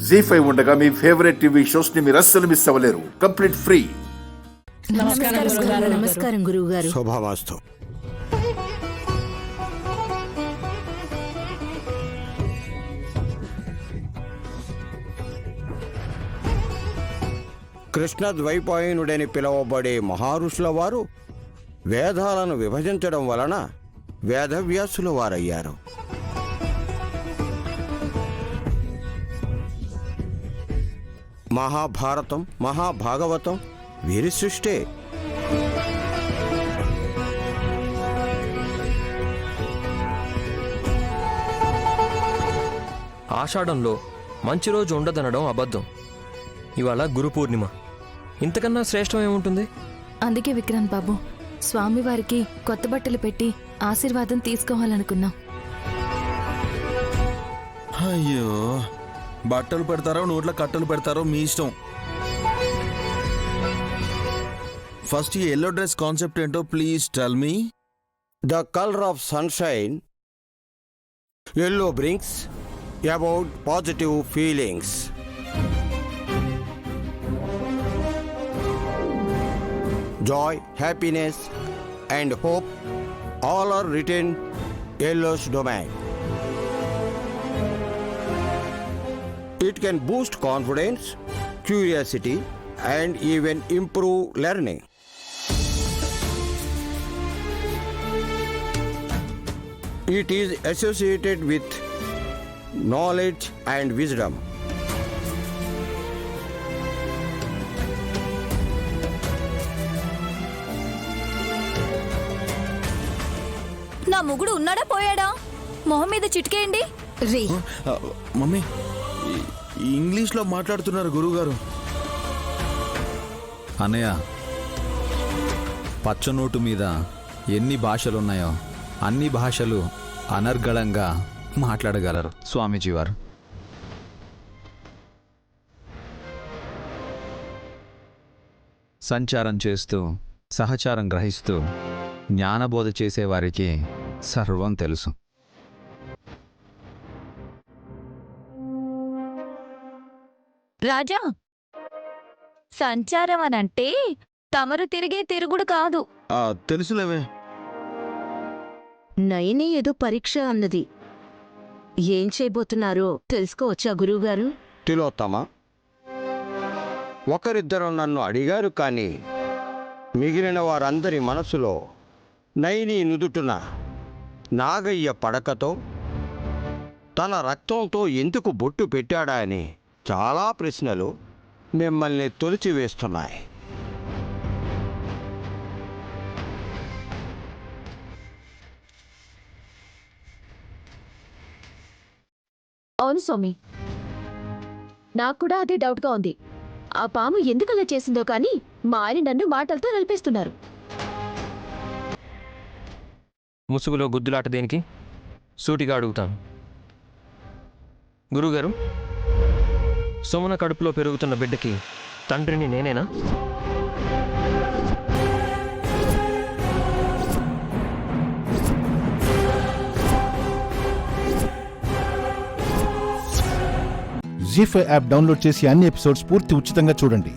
జీ5 ఉండగా మీ favourite TV shows ని మీరు అస్సలు మిస్ అవ్వలేరు. Complete free. నమస్కారం గురువు గారు. శుభమస్తు. కృష్ణ ద్వైపాయనుడని పిలువబడే మహారుషుల వారు వేదాలను విభజించడం వలన వేదవ్యాసుల వారయ్యారు. మహాభారతం, మహాభాగవతం వీరి సృష్టే. ఆషాఢంలో మంచి రోజు ఉండదనడం అబద్ధం. ఇవాళ గురు పూర్ణిమ. ఇంతకన్నా శ్రేష్టం ఏముంటుంది? అందుకే విక్రాంత్ బాబు, స్వామివారికి కొత్త బట్టలు పెట్టి ఆశీర్వాదం తీసుకోవాలనుకున్నాం. అయ్యో, బట్టలు పెడతారో నోట్ల కట్టలు పెడతారో మీ ఇష్టం. ఫస్ట్ ఈ ఎల్లో డ్రెస్ కాన్సెప్ట్ ఏంటో please tell me. The colour of sunshine, yellow brings about positive feelings. Joy, happiness and hope all are written yellow's domain. It can boost confidence, curiosity and even improve learning. It is associated with knowledge and wisdom. నా మొగుడు ఉన్నాడా పోయాడా? మొహం మీద చిటికేయండి. రే mummy, ఇంగ్లీష్లో మాట్లాడుతున్నారు గురువుగారు. అన్నయ్య, పచ్చనోటు మీద ఎన్ని భాషలున్నాయో అన్ని భాషలు అనర్గళంగా మాట్లాడగలరు స్వామీజీ వారు. సంచారం చేస్తూ సహచారం గ్రహిస్తూ జ్ఞానబోధ చేసేవారికి సర్వం తెలుసు. రాజా, సంచారం అనంటే తమరు తిరిగే తిరుగుడు కాదు. తెలుసులేవే. నయని ఏదో పరీక్ష అన్నది. ఏం చేయబోతున్నారో తెలుసుకోవచ్చా గురువుగారు? తిలోత్తమ, ఒకరిద్దరు నన్ను అడిగారు, కానీ మిగిలిన వారందరి మనసులో నయని నుదుటున నాగయ్య పడకతో తన రక్తంతో ఎందుకు బొట్టు పెట్టాడా అని చాలా ప్రశ్నలు మిమ్మల్ని తొలిచివేస్తున్నాయి. అవును స్వామి, నాకు కూడా అదే డౌట్గా ఉంది. ఆ పాము ఎందుకలా చేసిందో కానీ మా ఆయన నన్ను మాటలతో నలిపేస్తున్నారు. ముసుగులో గుద్దులాట దేనికి? సూటిగా అడుగుతాను. గురువుగారు, సోమన కడుపులో పెరుగుతున్న బిడ్డకి తండ్రిని నేనేనా? జీ5 యాప్ డౌన్లోడ్ చేసి అన్ని ఎపిసోడ్స్ పూర్తి ఉచితంగా చూడండి.